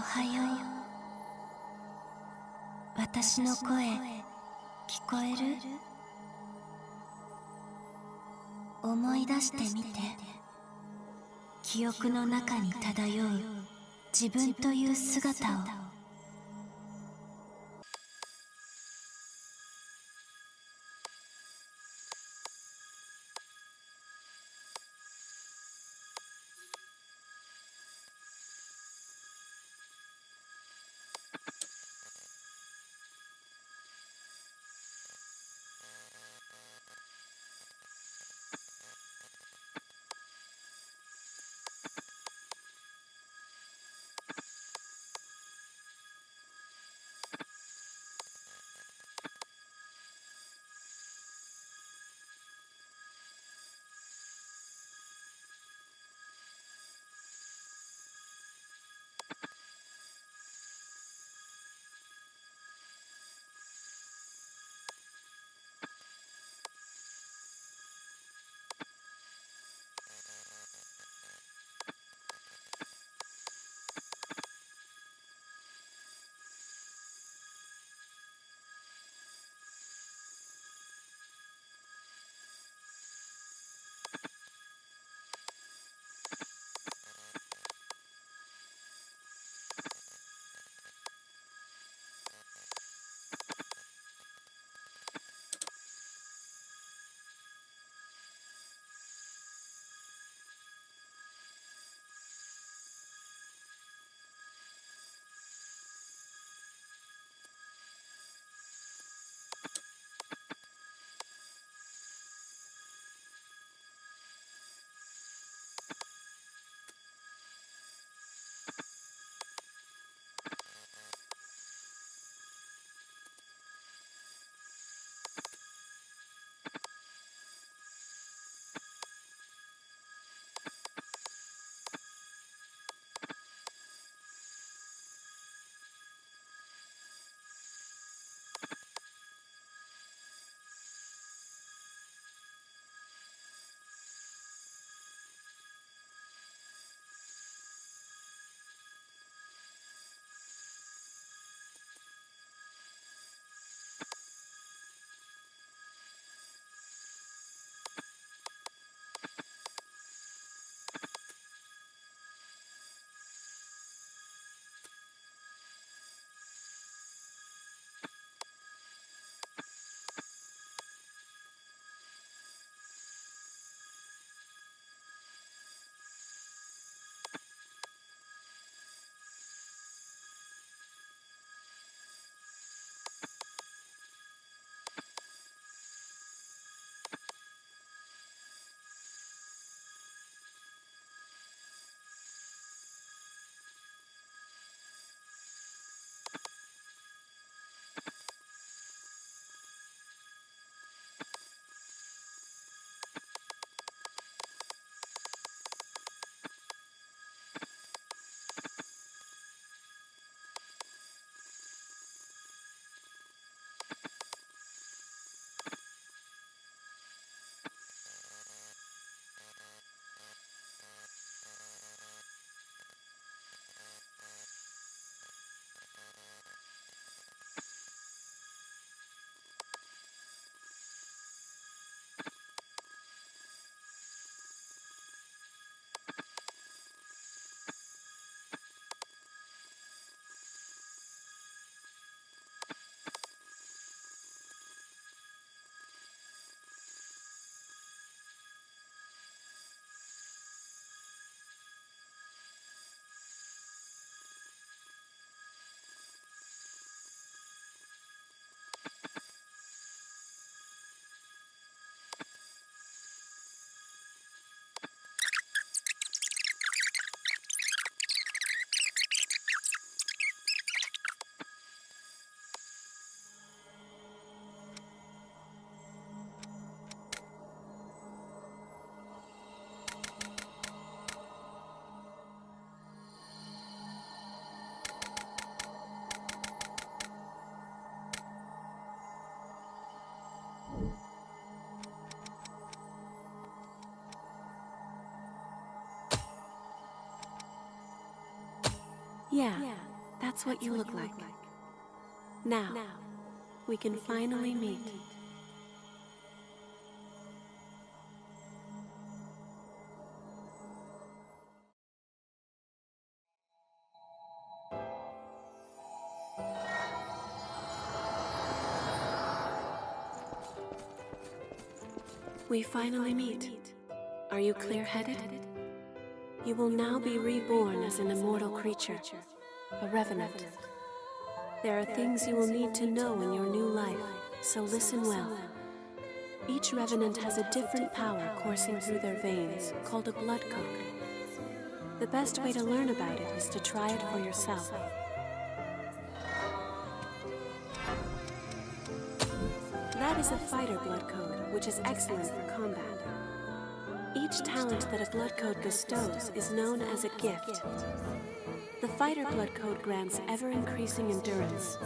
はよう。私の声聞こえる？思い出してみて。記憶の中に漂う自分という姿を。Yeah. That's what you look like. Now, we can finally meet. We finally meet. Are you clear-headed? You will now be reborn as an immortal creature, a revenant. There are things you will need to know in your new life, so listen well. Each revenant has a different power coursing through their veins, called a blood code. The best way to learn about it is to try it for yourself. That is a fighter blood code, which is excellent for combat. Each talent that a blood code bestows is known as a gift. The fighter blood code grants ever-increasing endurance.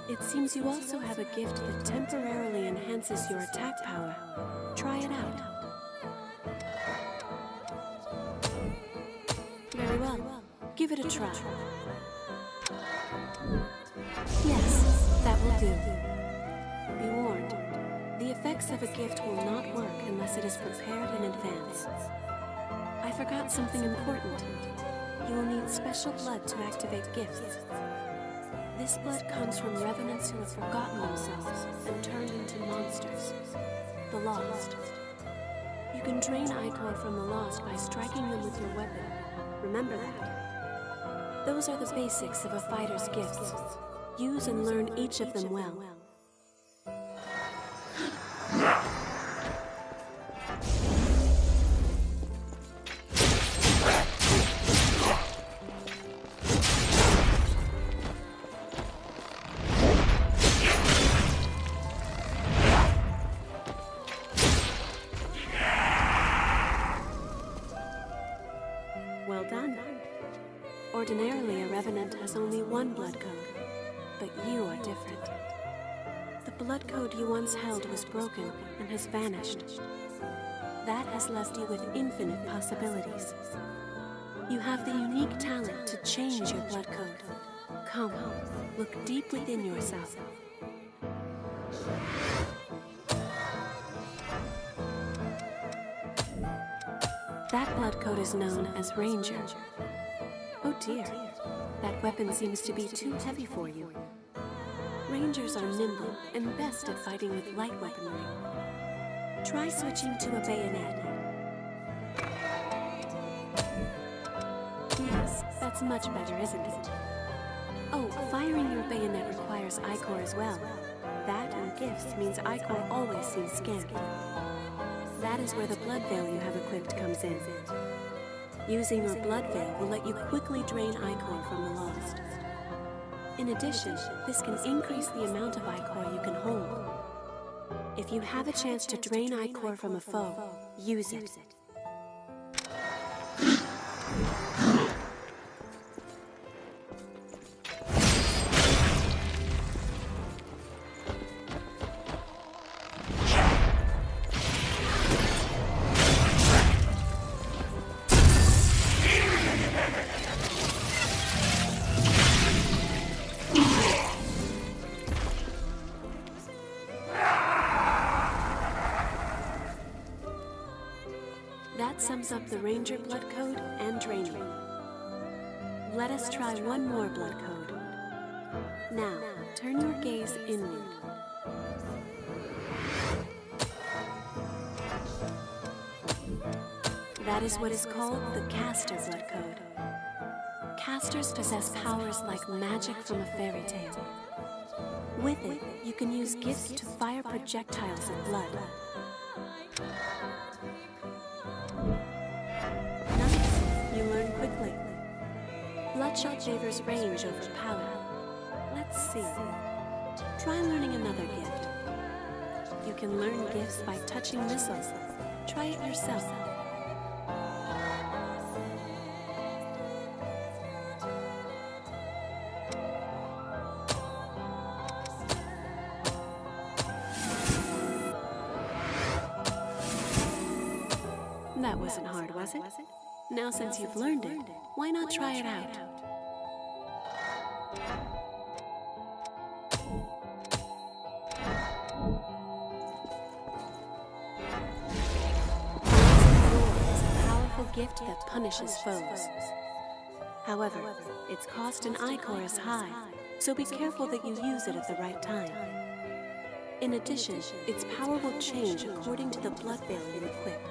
It seems you also have a gift that temporarily enhances your attack power. Try it out. Very well. Give it a try. Yes, that will do. Be warned, the effects of a gift will not work unless it is prepared in advance. I forgot something important. You will need special blood to activate gifts. This blood comes from revenants who have forgotten themselves and turned into monsters, the Lost. You can drain Ichor from the Lost by striking them with your weapon. Remember that. Those are the basics of a fighter's gifts. Use and learn each of them well. Well done. Ordinarily, a revenant has only one blood code, but you are different. The blood code you once held was broken and has vanished. That has left you with infinite possibilities. You have the unique talent to change your blood code. Come, look deep within yourself. That blood code is known as Ranger. Oh dear, that weapon seems to be too heavy for you. Rangers are nimble and best at fighting with light weaponry. Try switching to a bayonet. Yes, that's much better, isn't it? Oh, firing your bayonet requires Ichor as well. That and gifts means Ichor always seems scant. That is where the blood veil you have equipped comes in. Using your blood veil will let you quickly drain Ichor from the Lost. In addition, this can increase the amount of Ichor you can hold. If you have a chance to drain Ichor from a foe, use it. That sums up the Ranger blood code and draining. Let us try one more blood code. Now, turn your gaze inward. That is what is called the Caster blood code. Casters possess powers like magic from a fairy tale. With it, you can use gifts to fire projectiles of blood. Nice, you learn quickly. Bloodshot favors range over power. Let's see. Try learning another gift. You can learn gifts by touching missiles. Try it yourself. That wasn't hard, was it? Now since you've learned it, why not try it out? gift that punishes foes. However, its cost in Ichor is high, so be careful that you use it at the right time. In addition, its power will change according to the blood veil you equip.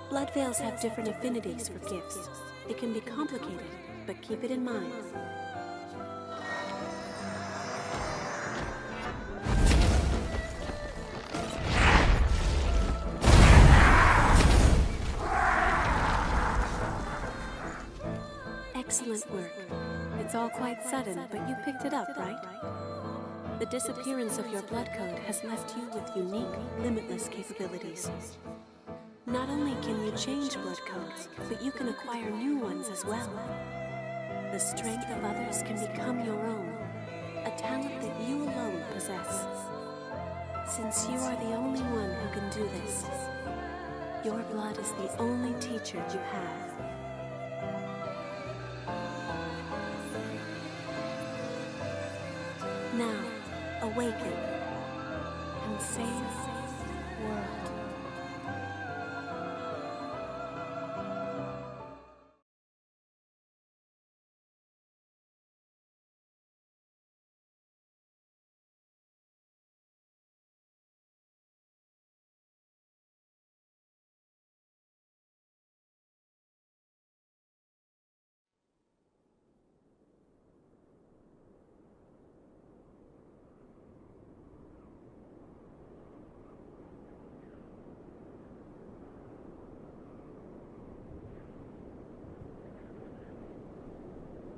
Blood veils have different affinities for gifts. It can be complicated, but keep it in mind. Excellent work. It's all quite sudden, but you picked it up, right? The disappearance of your blood code has left you with unique, limitless capabilities. Not only can you change blood codes, but you can acquire new ones as well. The strength of others can become your own, a talent that you alone possess. Since you are the only one who can do this, your blood is the only teacher you have. Now, awaken and save the world.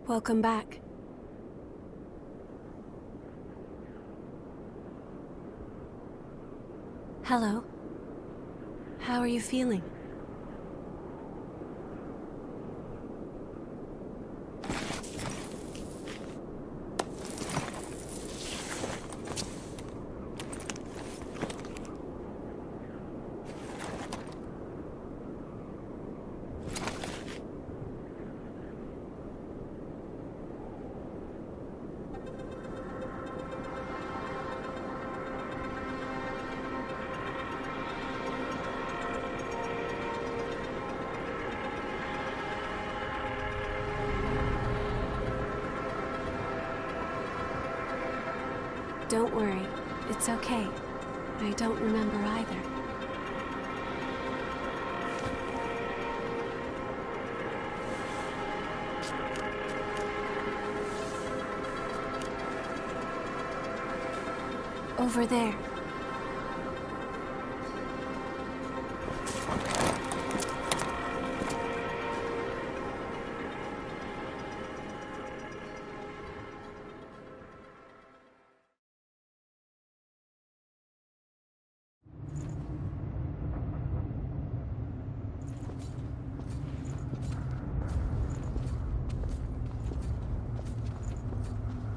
Welcome back. Hello. How are you feeling? Don't worry, it's okay. I don't remember either. Over there.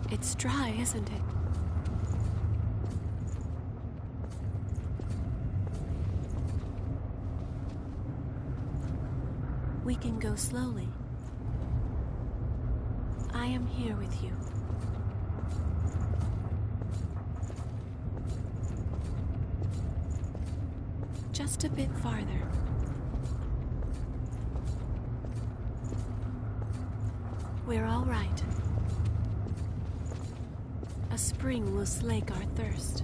It's dry, isn't it? We can go slowly. I am here with you. Just a bit farther. We're all right. A spring will slake our thirst.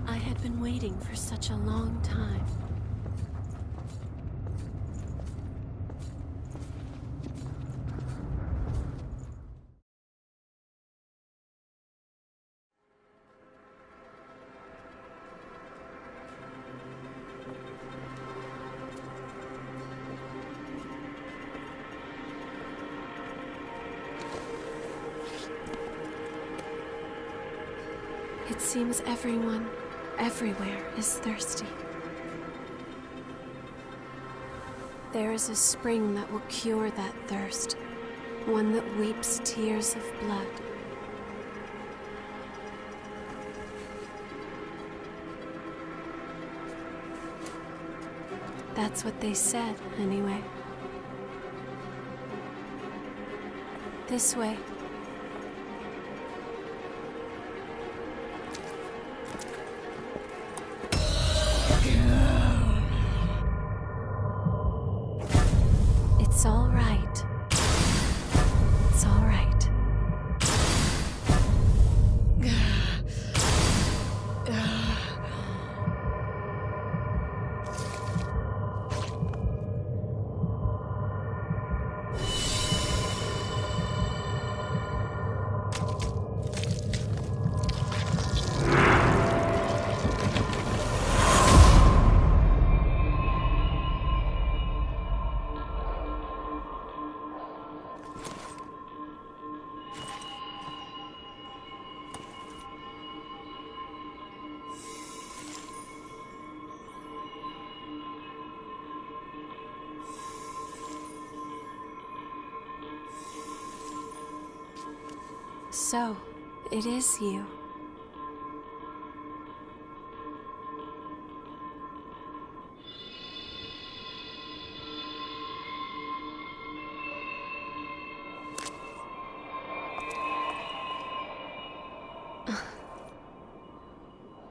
I had been waiting for such a long time. It seems everyone, everywhere, is thirsty. There is a spring that will cure that thirst, one that weeps tears of blood. That's what they said, anyway. This way. So, it is you.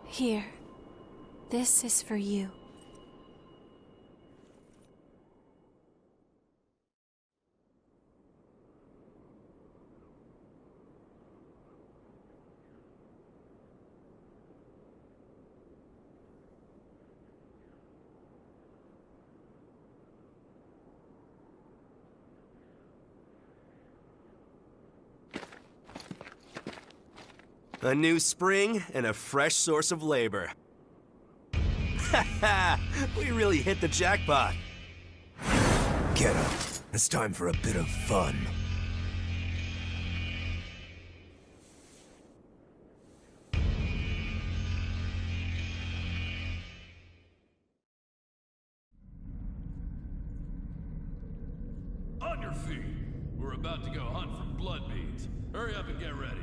Here. This is for you. A new spring and a fresh source of labor. Ha ha! We really hit the jackpot. Get up. It's time for a bit of fun. On your feet. We're about to go hunt for blood beads. Hurry up and get ready.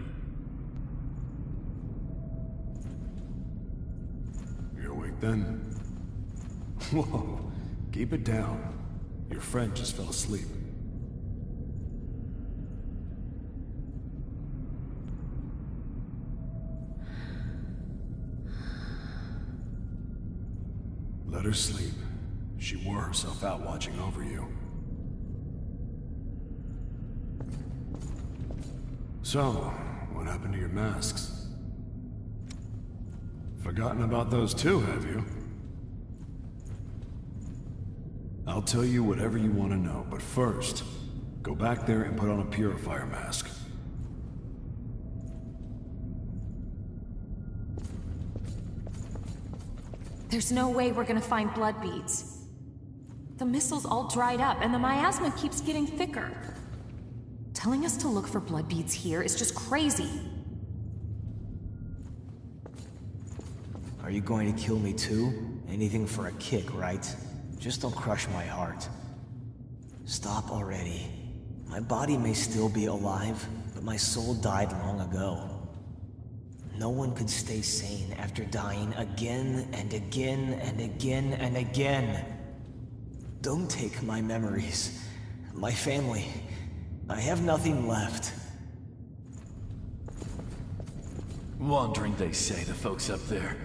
You're awake then? Whoa, keep it down. Your friend just fell asleep. Let her sleep. She wore herself out watching over you. So, what happened to your masks? Forgotten about those too, have you? I'll tell you whatever you want to know, but first, go back there and put on a purifier mask. There's no way we're gonna find blood beads. The missile's all dried up, and the miasma keeps getting thicker. Telling us to look for blood beads here is just crazy. Are you going to kill me too? Anything for a kick, right? Just don't crush my heart. Stop already. My body may still be alive, but my soul died long ago. No one could stay sane after dying again and again and again and again. Don't take my memories, my family. I have nothing left. Wandering, they say, the folks up there.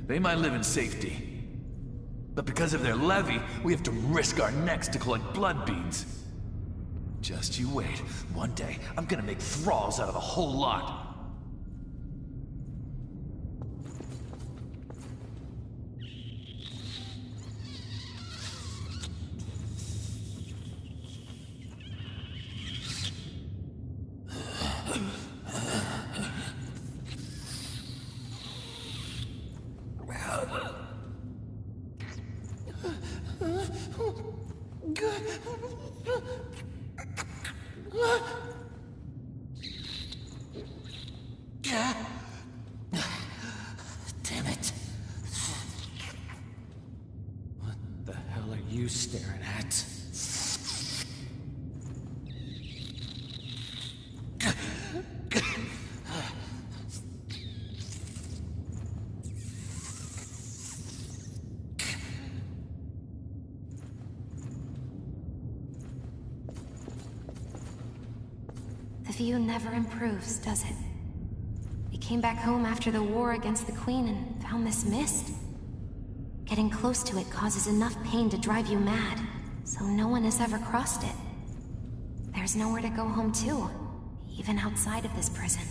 They might live in safety. But because of their levy, we have to risk our necks to collect blood beads. Just you wait. One day, I'm gonna make thralls out of the whole lot. Damn it. What the hell are you staring at? The view never improves, does it? We came back home after the war against the Queen and found this mist. Getting close to it causes enough pain to drive you mad, so no one has ever crossed it. There's nowhere to go home to, even outside of this prison.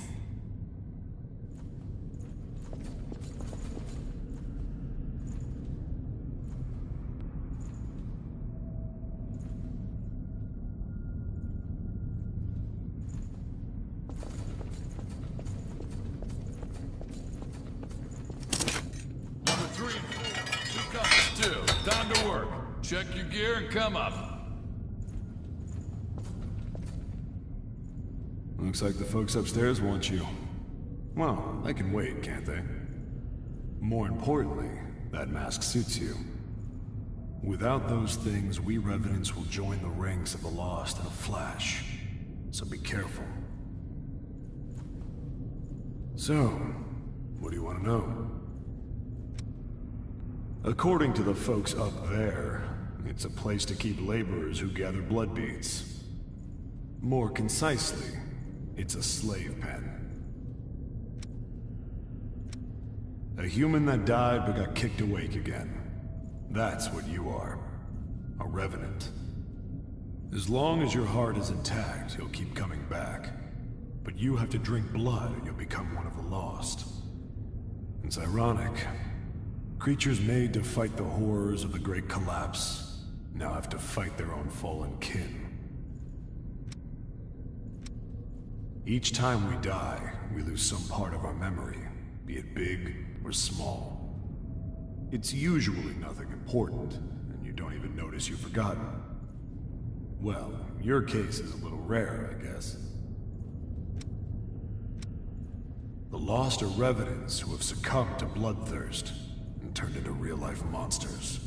Time to work. Check your gear and come up. Looks like the folks upstairs want you. Well, they can wait, can't they? More importantly, that mask suits you. Without those things, we Revenants will join the ranks of the Lost in a flash. So be careful. So, what do you want to know? According to the folks up there, it's a place to keep laborers who gather blood beads. More concisely, it's a slave pen. A human that died but got kicked awake again. That's what you are. A revenant. As long as your heart is intact, you'll keep coming back. But you have to drink blood and you'll become one of the lost. It's ironic. Creatures made to fight the horrors of the Great Collapse now have to fight their own fallen kin. Each time we die, we lose some part of our memory, be it big or small. It's usually nothing important, and you don't even notice you've forgotten. Well, your case is a little rare, I guess. The lost are revenants who have succumbed to bloodthirst and turned into real-life monsters.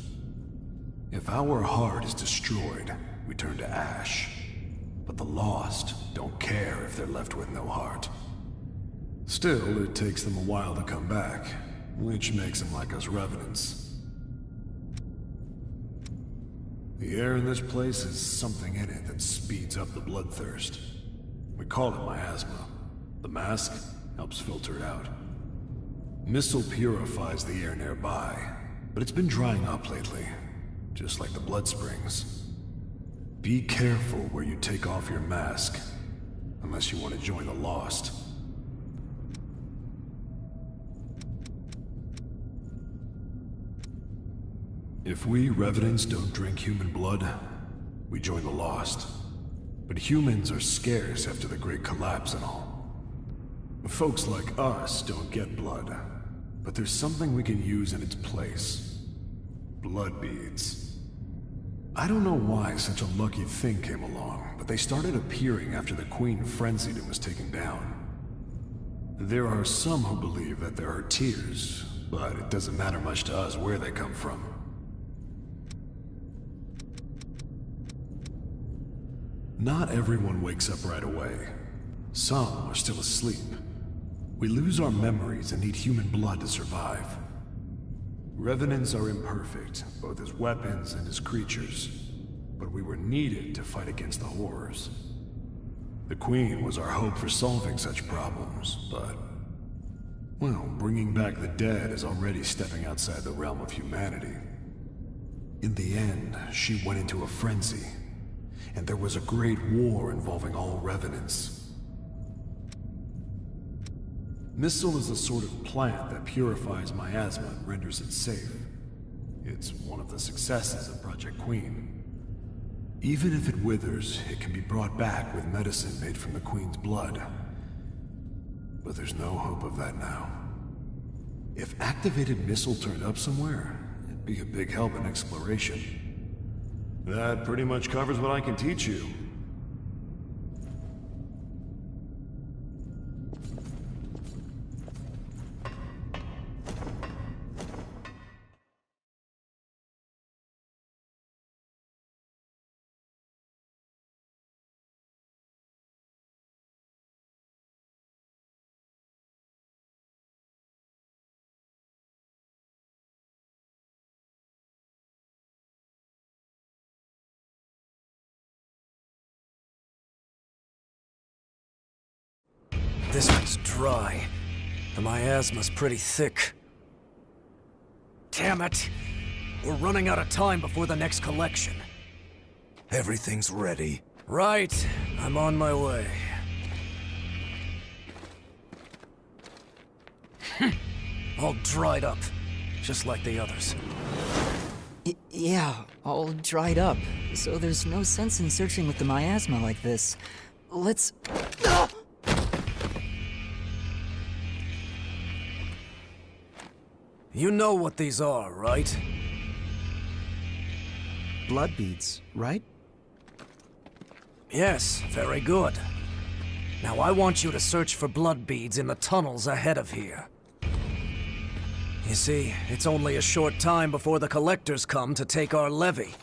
If our heart is destroyed, we turn to ash. But the lost don't care if they're left with no heart. Still, it takes them a while to come back, which makes them like us revenants. The air in this place has something in it that speeds up the bloodthirst. We call it miasma. The mask helps filter it out. Missile purifies the air nearby, but it's been drying up lately, just like the blood springs. Be careful where you take off your mask, unless you want to join the Lost. If we Revenants don't drink human blood, we join the Lost. But humans are scarce after the Great Collapse and all. Folks like us don't get blood, but there's something we can use in its place. Blood beads. I don't know why such a lucky thing came along, but they started appearing after the Queen frenzied and was taken down. There are some who believe that there are tears, but it doesn't matter much to us where they come from. Not everyone wakes up right away. Some are still asleep. We lose our memories and need human blood to survive. Revenants are imperfect, both as weapons and as creatures, but we were needed to fight against the horrors. The Queen was our hope for solving such problems, but... well, bringing back the dead is already stepping outside the realm of humanity. In the end, she went into a frenzy, and there was a great war involving all Revenants. Missile is a sort of plant that purifies miasma and renders it safe. It's one of the successes of Project Queen. Even if it withers, it can be brought back with medicine made from the Queen's blood. But there's no hope of that now. If activated Missile turned up somewhere, it'd be a big help in exploration. That pretty much covers what I can teach you. This one's dry. The miasma's pretty thick. Damn it! We're running out of time before the next collection. Everything's ready. Right. I'm on my way. All dried up. Just like the others. Yeah, all dried up. So there's no sense in searching with the miasma like this. Let's... You know what these are, right? Blood beads, right? Yes, very good. Now I want you to search for blood beads in the tunnels ahead of here. You see, it's only a short time before the collectors come to take our levy.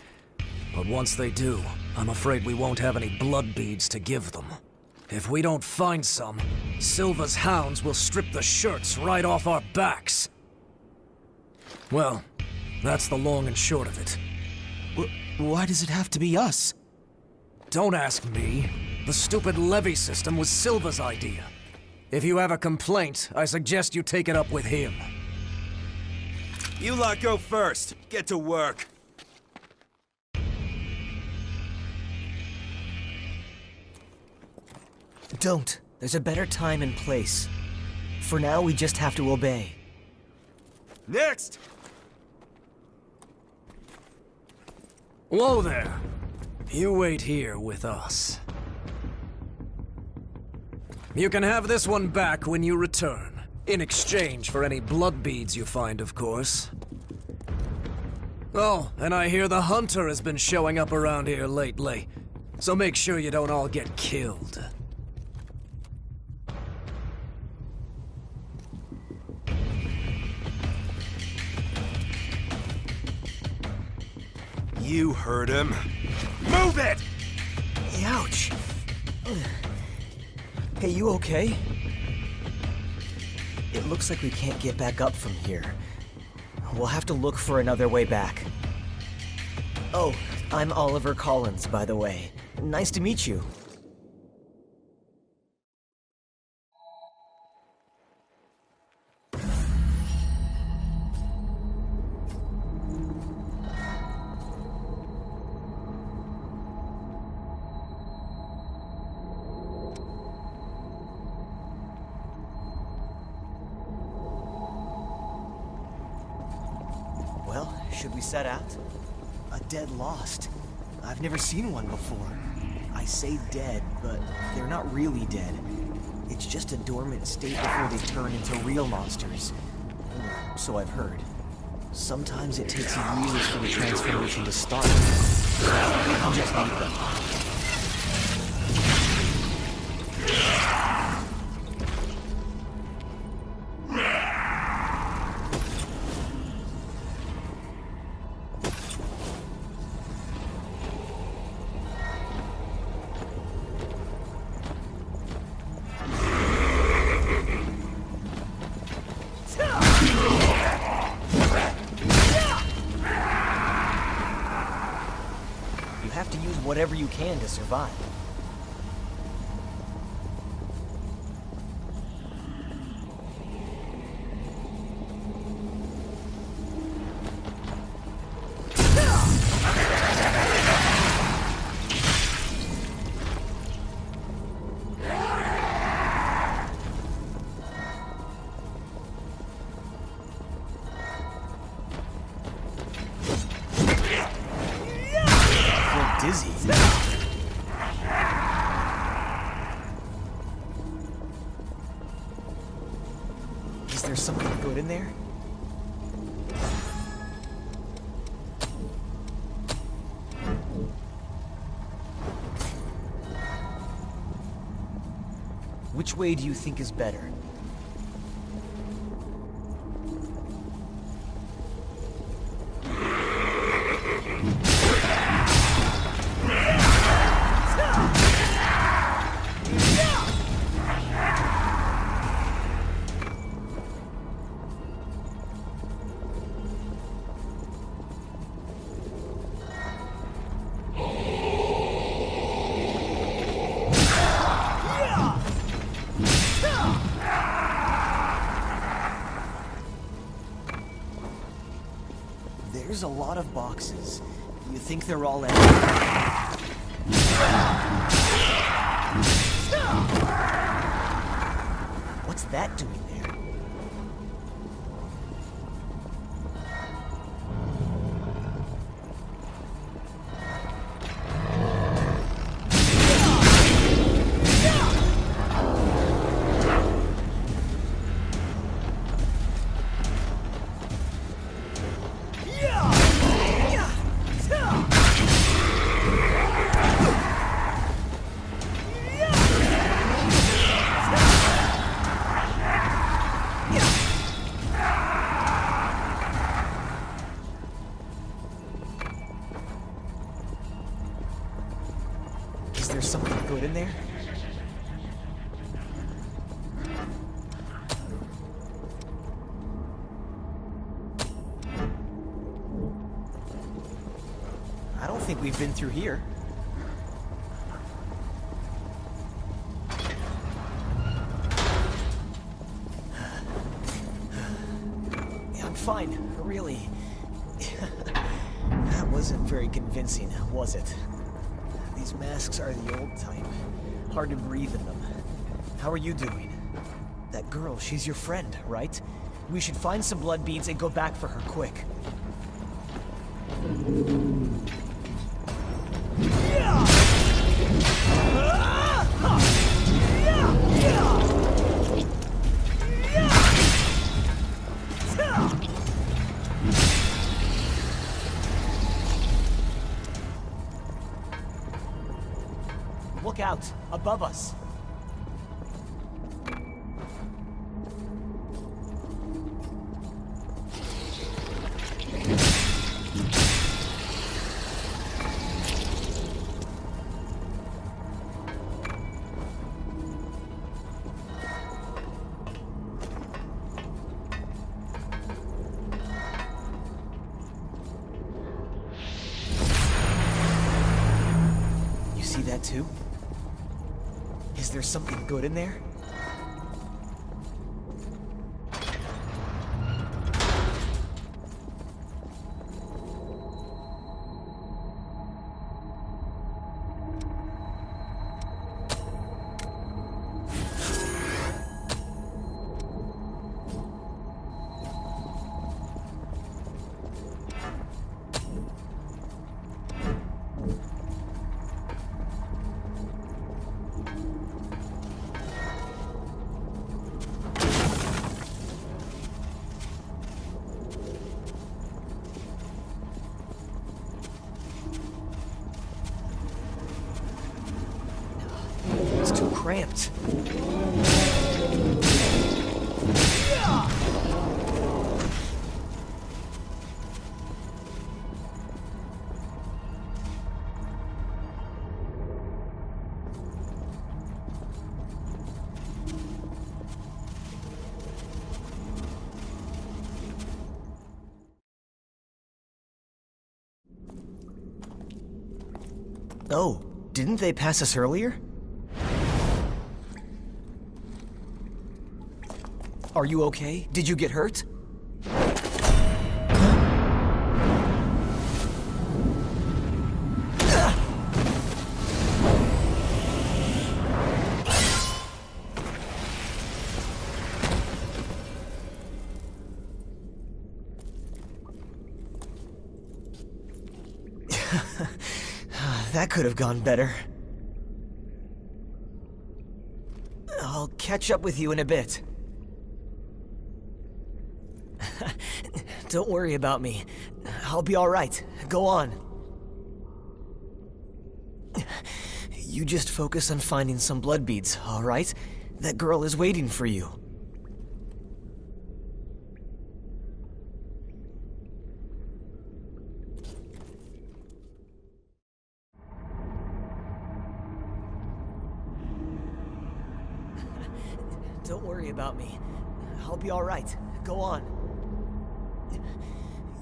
But once they do, I'm afraid we won't have any blood beads to give them. If we don't find some, Silva's hounds will strip the shirts right off our backs. Well, that's the long and short of it. Why does it have to be us? Don't ask me. The stupid levy system was Silva's idea. If you have a complaint, I suggest you take it up with him. You lot go first. Get to work. Don't. There's a better time and place. For now, we just have to obey. Next! Whoa there. You wait here with us. You can have this one back when you return. In exchange for any blood beads you find, of course. Oh, and I hear the hunter has been showing up around here lately. So make sure you don't all get killed. You heard him. Move it! Ouch! Hey, you okay? It looks like we can't get back up from here. We'll have to look for another way back. Oh, I'm Oliver Collins, by the way. Nice to meet you. Well, should we set out? A dead lost. I've never seen one before. I say dead, but they're not really dead. It's just a dormant state before they turn into real monsters. So I've heard. Sometimes it takes years for the transformation to start. I'll just leave them. You have to use whatever you can to survive. Dizzy. Is there something good in there? Which way do you think is better? There's a lot of boxes. You think they're all empty? What's that doing there? Is there something good in there? don't think we've been through here. I'm fine, really. That wasn't very convincing, was it? These masks are the old type. Hard to breathe in them. How are you doing? That girl, she's your friend, right? We should find some blood beads and go back for her quick. Look out! Above us! You see that too? Is there something good in there? It's too cramped. Oh, didn't they pass us earlier? Are you okay? Did you get hurt? That could have gone better. I'll catch up with you in a bit. Don't worry about me. I'll be all right. Go on. You just focus on finding some blood beads, all right? That girl is waiting for you. Don't worry about me. I'll be all right. Go on.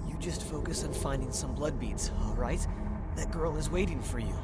You just focus on finding some blood beads, all right? That girl is waiting for you.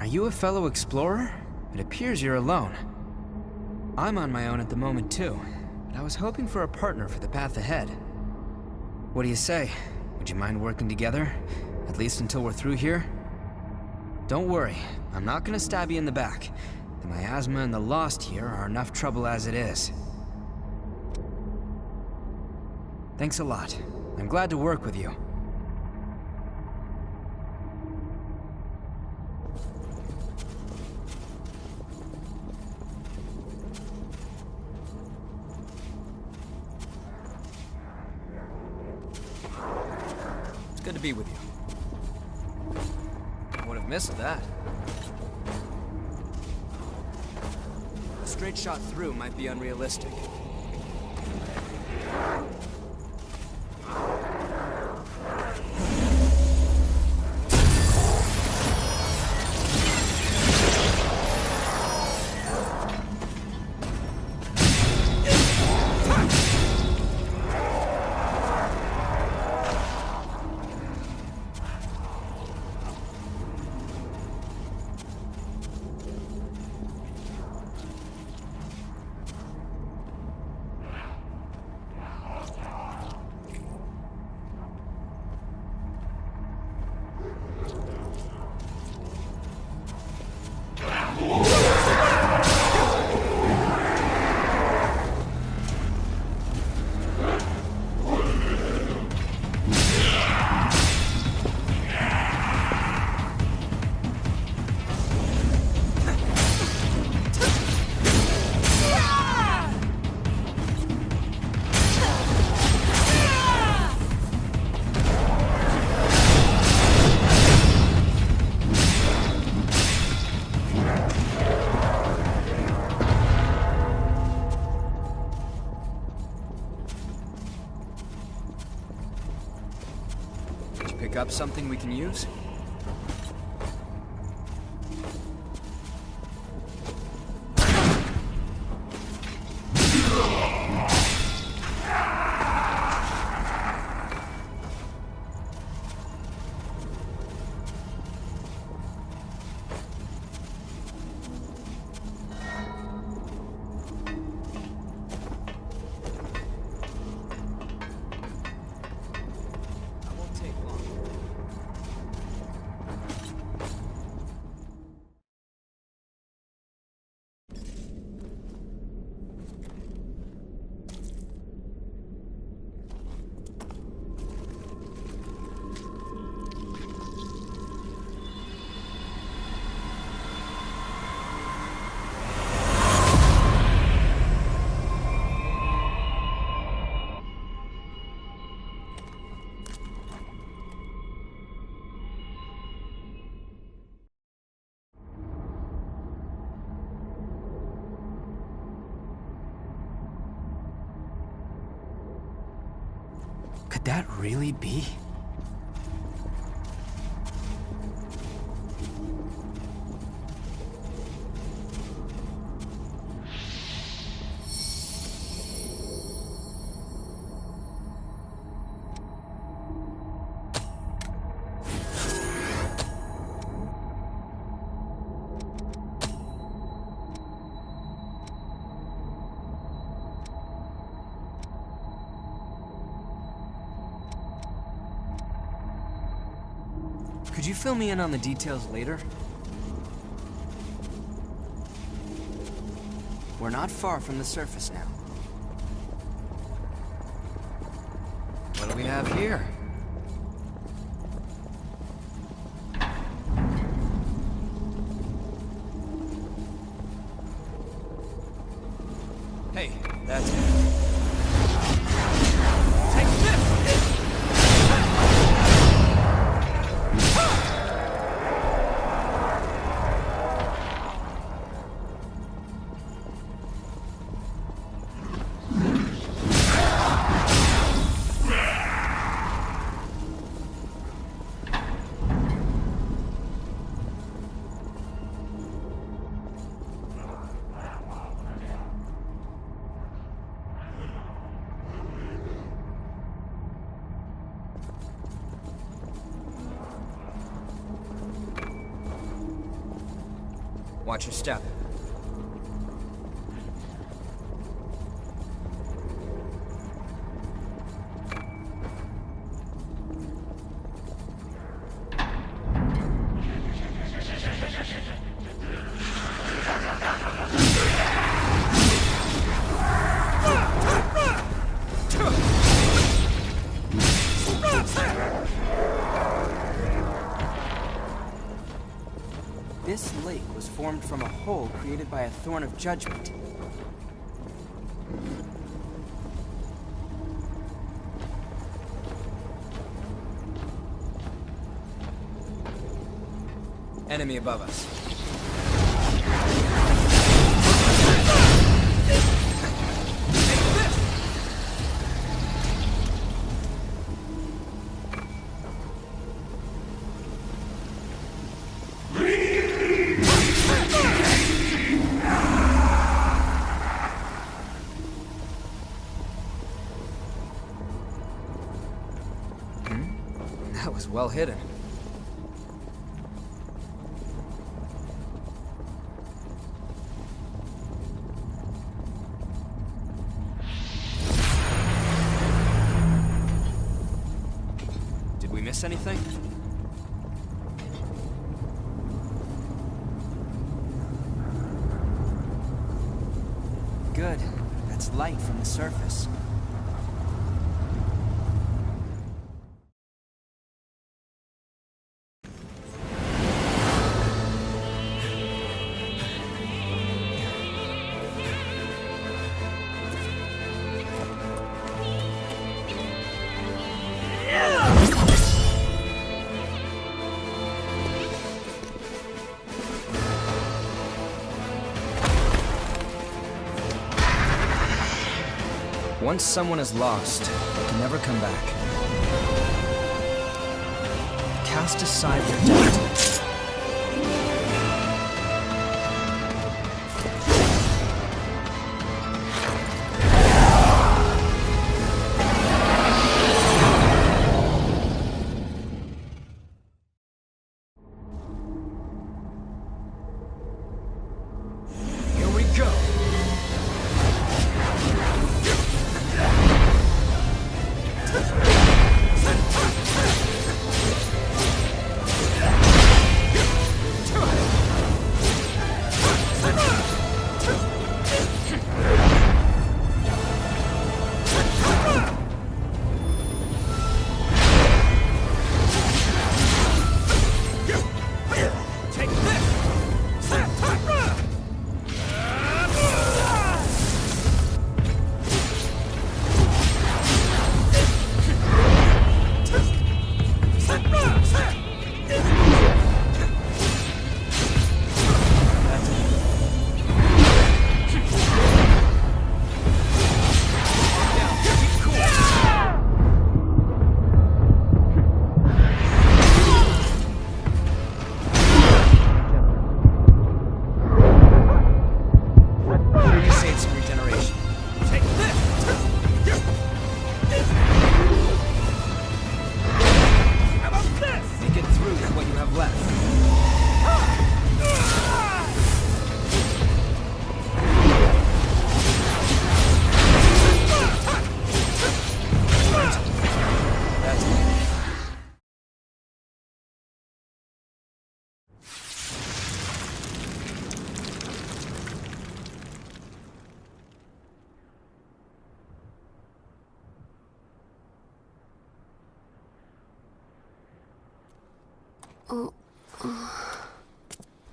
Are you a fellow explorer? It appears you're alone. I'm on my own at the moment too, but I was hoping for a partner for the path ahead. What do you say? Would you mind working together? At least until we're through here? Don't worry, I'm not gonna stab you in the back. The miasma and the Lost here are enough trouble as it is. Thanks a lot. I'm glad to work with you. It's good to be with you. I would have missed that. A straight shot through might be unrealistic. Pick up something we can use? Could that really be? Could you fill me in on the details later? We're not far from the surface now. What do we have here? Hey, that's it. Take this! Watch your step. This lake was formed from a hole created by a Thorn of Judgment. Enemy above us. That was well hidden. Did we miss anything? Good. That's light from the surface. Once someone is lost, they can never come back. Cast aside their doubt. Here we go.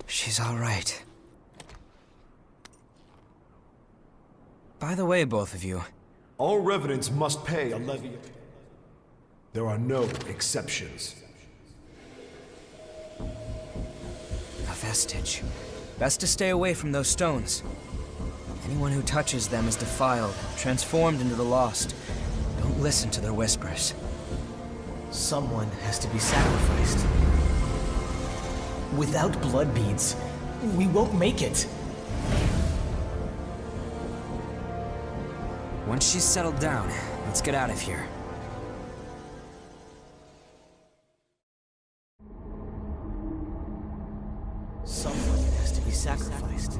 She's all right. By the way, both of you, All revenants must pay a levy. There are no exceptions. a vestige. Best to stay away from those stones. Anyone who touches them is defiled, transformed into the lost. Don't listen to their whispers. Someone has to be sacrificed. Without blood beads, we won't make it. Once she's settled down, let's get out of here. Someone has to be be sacrificed.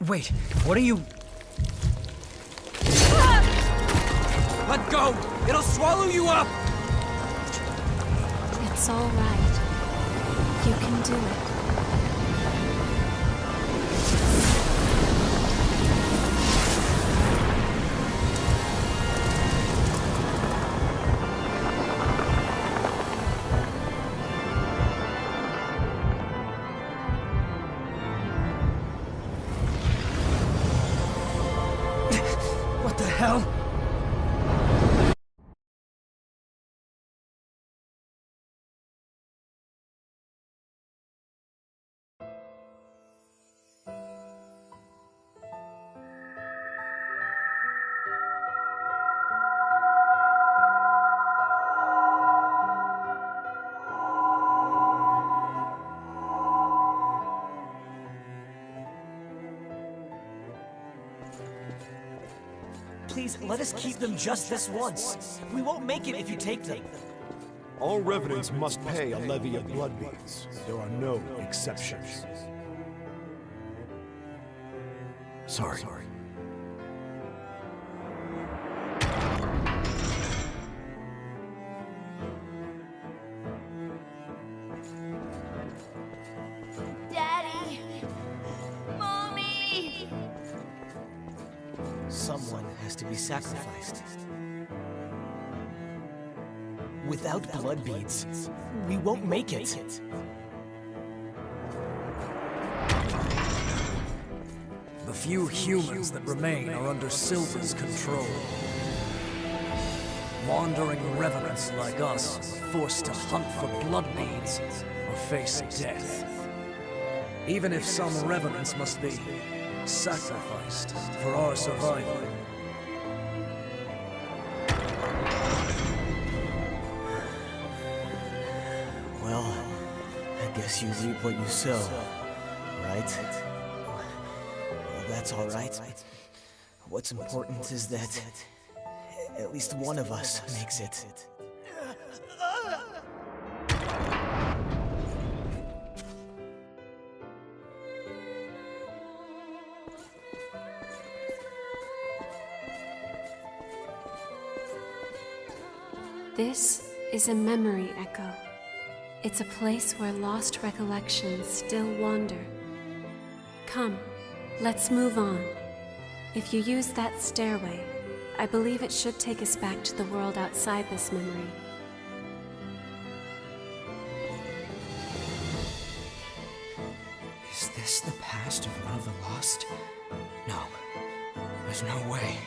Wait, what are you... Let go! It'll swallow you up! It's all right. You can do it. What the hell? Please, let us keep them just this once. We won't make it if you take them. All revenants must pay a levy of blood beads. There are no exceptions. Sorry. Daddy! Mommy! Someone has to be sacrificed. Without blood beads, we won't make it. The few humans that remain are under Silver's control. Wandering revenants like us are forced to hunt for blood beads or face death. Even if some revenants must be sacrificed for our survival. Well, I guess you reap what you sow, right? Well, that's all right. What's important is that at least one of us makes it. This is a memory echo. It's a place where lost recollections still wander. Come, let's move on. If you use that stairway, I believe it should take us back to the world outside this memory. Is this the past of one of the lost? No. There's no way.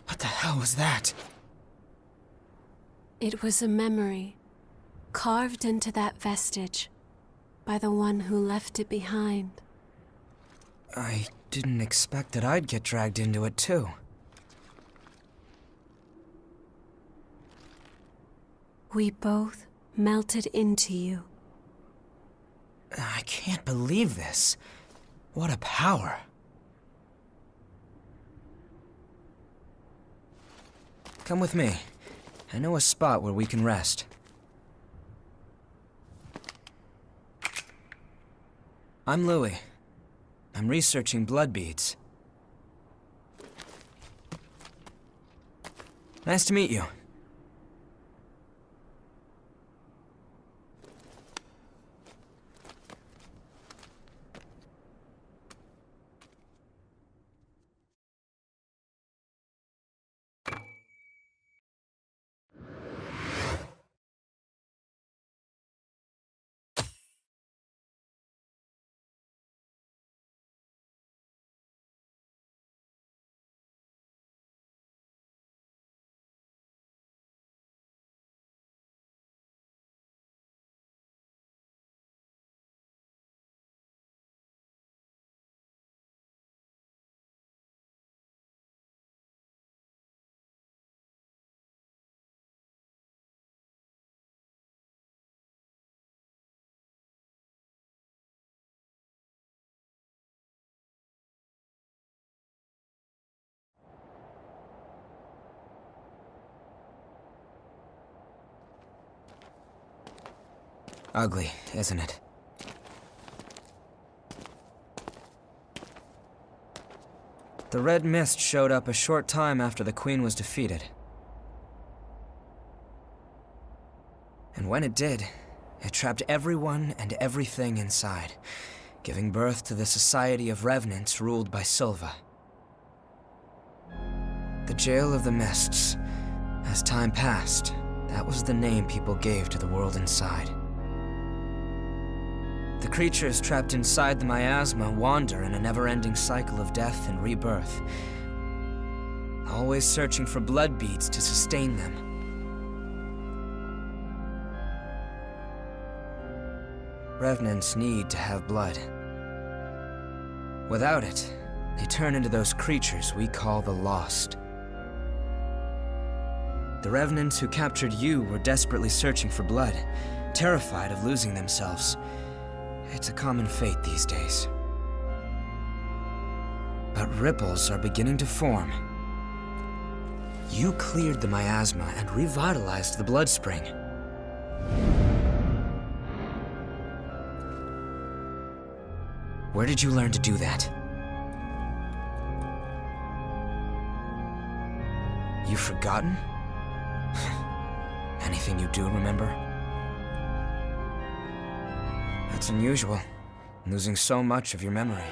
What the hell was that? It was a memory, carved into that vestige, by the one who left it behind. I didn't expect that I'd get dragged into it, too. We both melted into you. I can't believe this. What a power. Come with me. I know a spot where we can rest. I'm Louis. I'm researching blood beads. Nice to meet you. Ugly, isn't it? The red mist showed up a short time after the Queen was defeated. And when it did, it trapped everyone and everything inside, giving birth to the Society of Revenants ruled by Silva. The Jail of the Mists. As time passed, that was the name people gave to the world inside. The creatures trapped inside the miasma wander in a never-ending cycle of death and rebirth, always searching for blood beads to sustain them. Revenants need to have blood. Without it, they turn into those creatures we call the Lost. The Revenants who captured you were desperately searching for blood, terrified of losing themselves. It's a common fate these days. But ripples are beginning to form. You cleared the miasma and revitalized the blood spring. Where did you learn to do that? You've forgotten? Anything you do remember? That's unusual, losing so much of your memory.